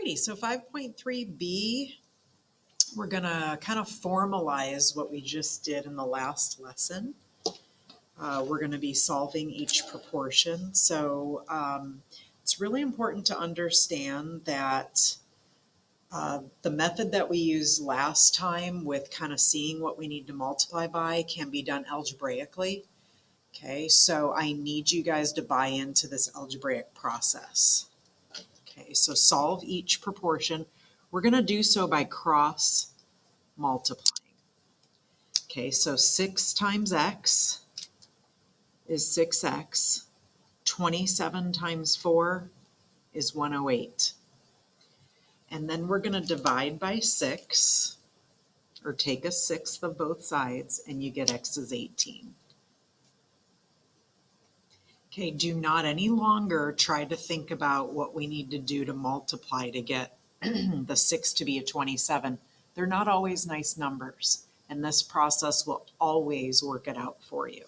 righty, so 5.3b, we're going to kind of formalize what we just did in the last lesson. We're going to be solving each proportion. So it's really important to understand that the method that we used last time with kind of seeing what we need to multiply by can be done algebraically. Okay, so I need you guys to buy into this algebraic process. Okay, so solve each proportion. We're going to do so by cross multiplying. Okay, so 6 times x is 6x. 27 times 4 is 108. And then we're going to divide by 6, or take a sixth of both sides, and you get x is 18. Okay, do not any longer try to think about what we need to do to multiply to get the 6 to be a 27. They're not always nice numbers, and this process will always work it out for you.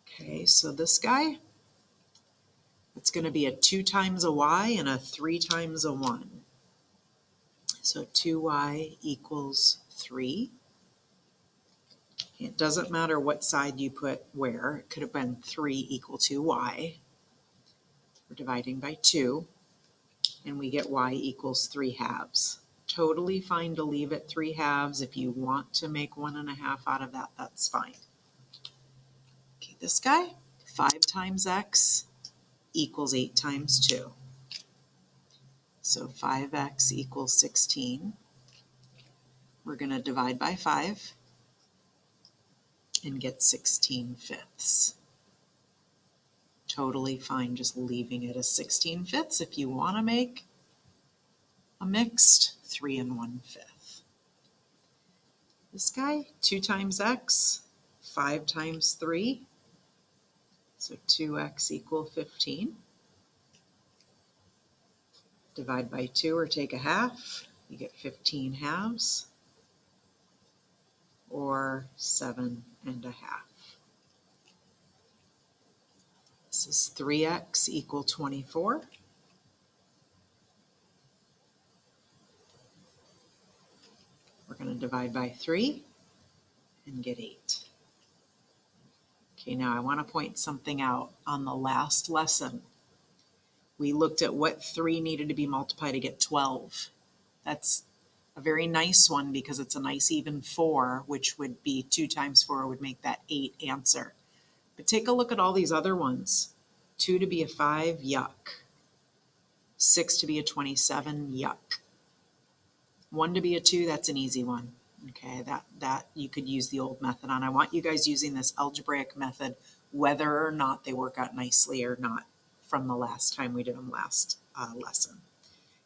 Okay, so this guy, it's going to be a 2 times a y and a 3 times a 1. So 2y equals 3. It doesn't matter what side you put where. It could have been 3 equal to y. We're dividing by 2, and we get y equals 3 halves. Totally fine to leave it 3 halves. If you want to make 1.5 out of that, that's fine. Okay, this guy, 5 times x equals 8 times 2. So 5x equals 16. We're going to divide by 5 and get 16/5. Totally fine just leaving it as 16/5 if you want to make a mixed 3 1/5. This guy, 2 times x, 5 times 3, so 2x equals 15. Divide by 2 or take a half, you get 15 halves, or 7.5. This is 3x equals 24. We're going to divide by 3 and get 8. Okay, now I want to point something out. On the last lesson, we looked at what 3 needed to be multiplied to get 12. That's a very nice one because it's a nice even 4, which would be 2 times 4 would make that 8 answer. But take a look at all these other ones. 2 to be a 5, yuck. 6 to be a 27, yuck. 1 to be a 2, that's an easy one. Okay, that you could use the old method on. I want you guys using this algebraic method, whether or not they work out nicely or not from the last time we did them last lesson.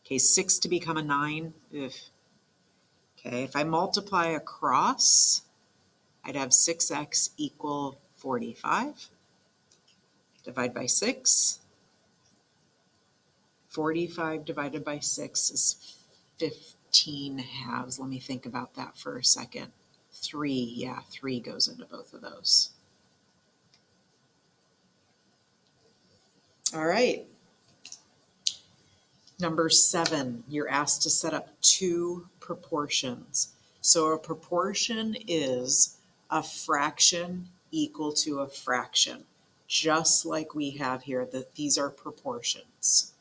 Okay, 6 to become a 9. Ugh. Okay, if I multiply across, I'd have 6x equal 45. Divide by 6. 45 divided by 6 is 15 halves. Let me think about that for a second. 3, yeah, 3 goes into both of those. All right. Number 7, you're asked to set up 2 proportions. So a proportion is a fraction equal to a fraction, just like we have here, that these are proportions.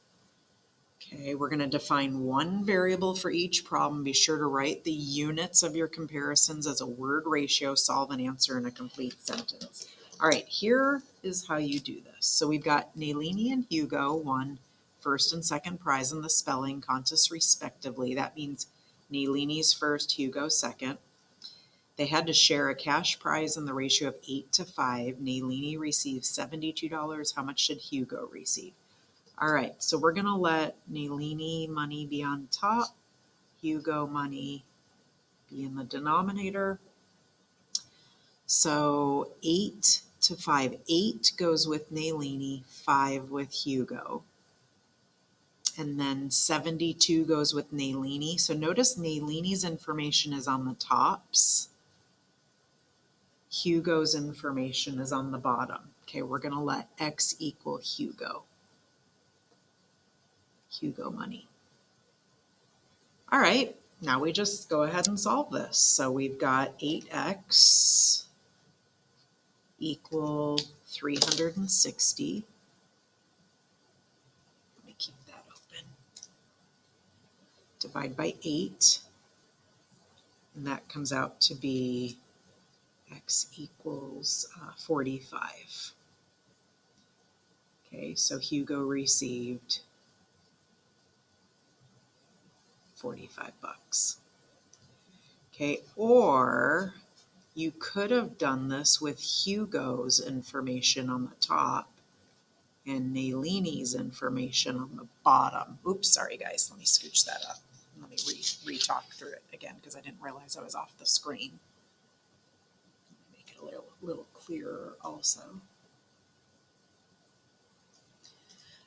Okay, we're going to define one variable for each problem. Be sure to write the units of your comparisons as a word ratio, solve and answer in a complete sentence. All right, here is how you do this. So we've got Nalini and Hugo won first and second prize in the spelling contest respectively. That means Nalini's first, Hugo second. They had to share a cash prize in the ratio of 8 to 5. Nalini received $72. How much should Hugo receive? All right, so we're going to let Nalini money be on top, Hugo money be in the denominator. So 8 to 5. 8 goes with Nalini, 5 with Hugo. And then 72 goes with Nalini. So notice Nalini's information is on the tops. Hugo's information is on the bottom. Okay, we're going to let x equal Hugo. Hugo money. All right, now we just go ahead and solve this. So we've got 8x equal 360. Let me keep that open. Divide by 8, and that comes out to be x equals 45. Okay, so Hugo received 45 bucks. Okay, or you could have done this with Hugo's information on the top and Nalini's information on the bottom. Oops, sorry guys, let me scooch that up. Let me re-talk through it again because I didn't realize I was off the screen. Make it a little clearer also.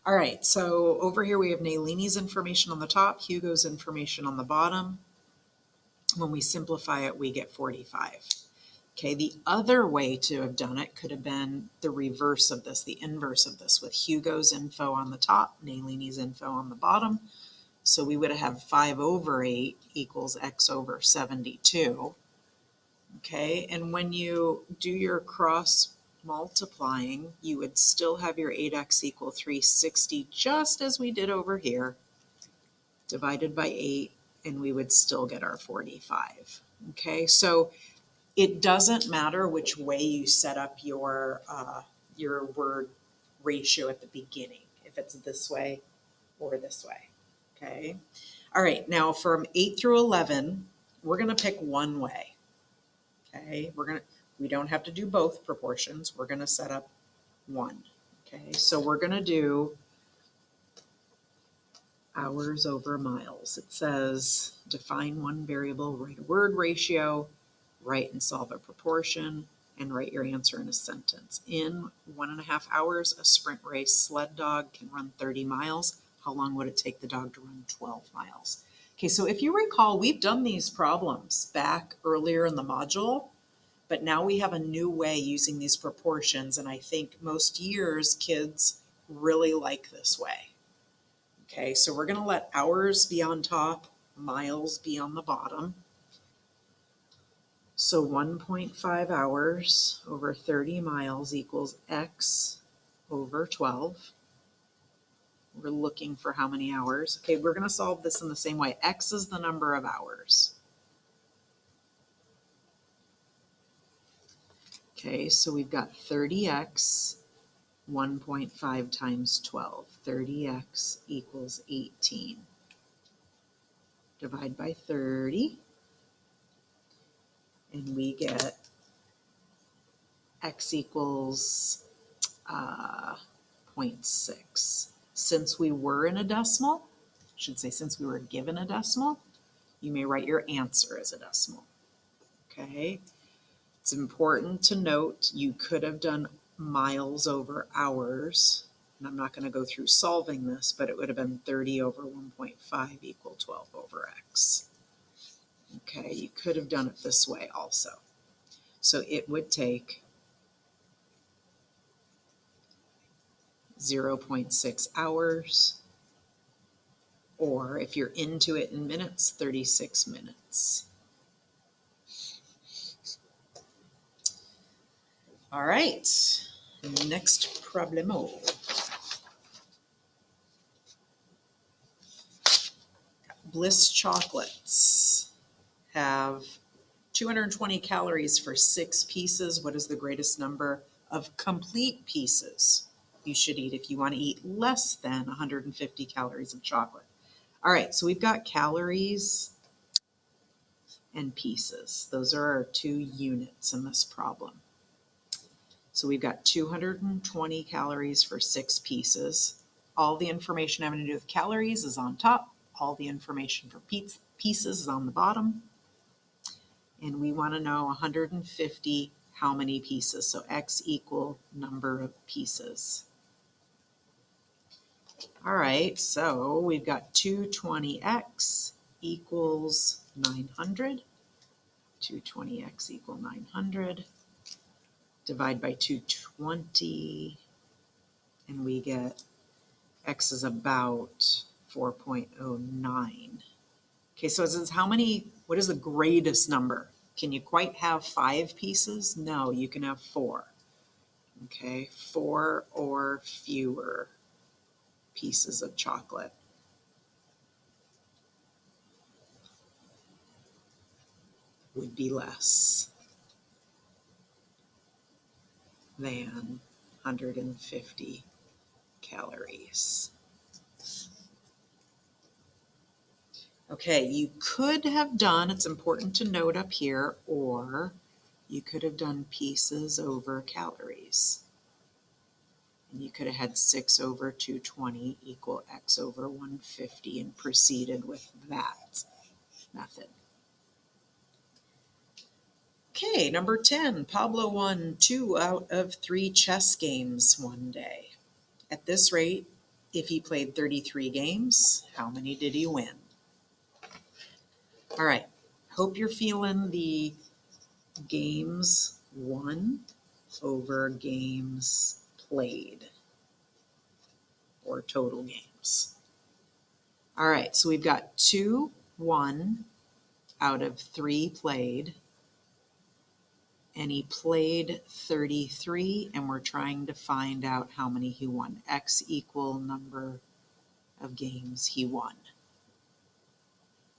All right, so over here we have Nalini's information on the top, Hugo's information on the bottom. When we simplify it, we get 45. Okay, the other way to have done it could have been the reverse of this, the inverse of this, with Hugo's info on the top, Nalini's info on the bottom. So we would have 5 over 8 equals x over 72. Okay, and when you do your cross multiplying, you would still have your 8x equal 360, just as we did over here, divided by 8, and we would still get our 45. Okay, so it doesn't matter which way you set up your word ratio at the beginning, if it's this way or this way. Okay. All right. Now from 8 through 11, we're going to pick one way. Okay. We don't have to do both proportions. We're going to set up one. Okay. So we're going to do hours over miles. It says define one variable, write a word ratio, write and solve a proportion, and write your answer in a sentence. In 1.5 hours, a sprint race sled dog can run 30 miles. How long would it take the dog to run 12 miles? Okay, so if you recall, we've done these problems back earlier in the module, but now we have a new way using these proportions, and I think most years kids really like this way. Okay, so we're going to let hours be on top, miles be on the bottom. So 1.5 hours over 30 miles equals x over 12. We're looking for how many hours. Okay, we're going to solve this in the same way. X is the number of hours. Okay, so we've got 30x, 1.5 times 12. 30x equals 18. Divide by 30, and we get x equals 0.6. Since we were in a decimal, I should say since we were given a decimal, you may write your answer as a decimal. Okay, it's important to note you could have done miles over hours, and I'm not going to go through solving this, but it would have been 30 over 1.5 equal 12 over x. Okay, you could have done it this way also. So it would take 0.6 hours, or if you're into it in minutes, 36 minutes. All right, next problemo. Bliss chocolates have 220 calories for 6 pieces. What is the greatest number of complete pieces you should eat if you want to eat less than 150 calories of chocolate? All right, so we've got calories and pieces. Those are our 2 units in this problem. So we've got 220 calories for 6 pieces. All the information having to do with calories is on top. All the information for pieces is on the bottom. And we want to know 150 how many pieces. So x equal number of pieces. All right, so we've got 220x equals 900. 220x equal 900. Divide by 220, and we get x is about 4.09. Okay, so it says what is the greatest number? Can you quite have 5 pieces? No, you can have 4. Okay, 4 or fewer pieces of chocolate. Would be less than 150 calories. Okay, you could have done, it's important to note up here, or you could have done pieces over calories. And you could have had 6 over 220 equal x over 150 and proceeded with that method. Okay, number 10, Pablo won 2 out of 3 chess games one day. At this rate, if he played 33 games, how many did he win? All right, hope you're feeling the games won over games played, or total games. All right, so we've got 2 won out of 3 played, and he played 33, and we're trying to find out how many he won. X equal number of games he won.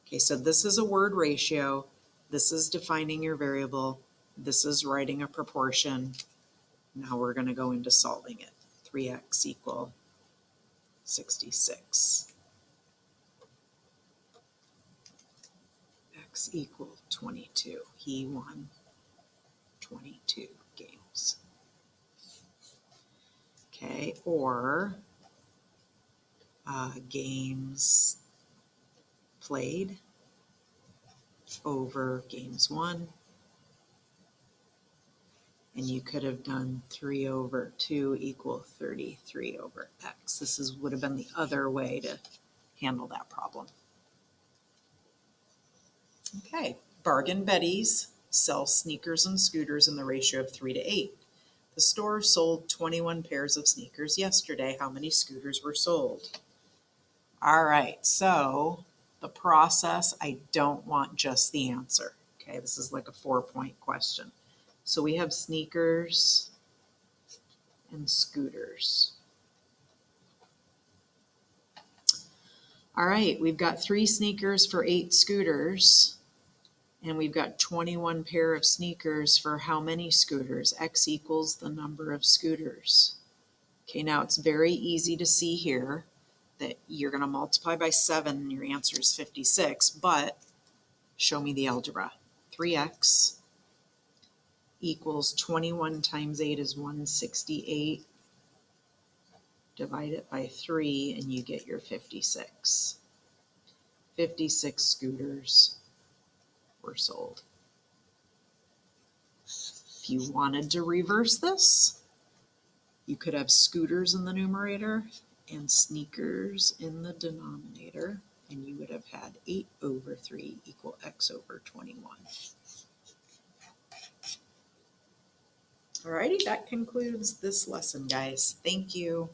Okay, so this is a word ratio. This is defining your variable. This is writing a proportion. Now we're going to go into solving it. 3x equal 66. X equal 22. He won 22 games. Okay, or games played over games won. And you could have done 3 over 2 equal 33 over x. This would have been the other way to handle that problem. Okay, Bargain Betties sell sneakers and scooters in the ratio of 3 to 8. The store sold 21 pairs of sneakers yesterday. How many scooters were sold? All right, so the process, I don't want just the answer. Okay, this is like a 4-point question. So we have sneakers and scooters. All right, we've got 3 sneakers for 8 scooters, and we've got 21 pair of sneakers for how many scooters? X equals the number of scooters. Okay, now it's very easy to see here that you're going to multiply by 7 and your answer is 56, but show me the algebra. 3x equals 21 times 8 is 168. Divide it by 3 and you get your 56. 56 scooters were sold. If you wanted to reverse this, you could have scooters in the numerator and sneakers in the denominator, and you would have had 8 over 3 equal x over 21. Alrighty, that concludes this lesson, guys. Thank you.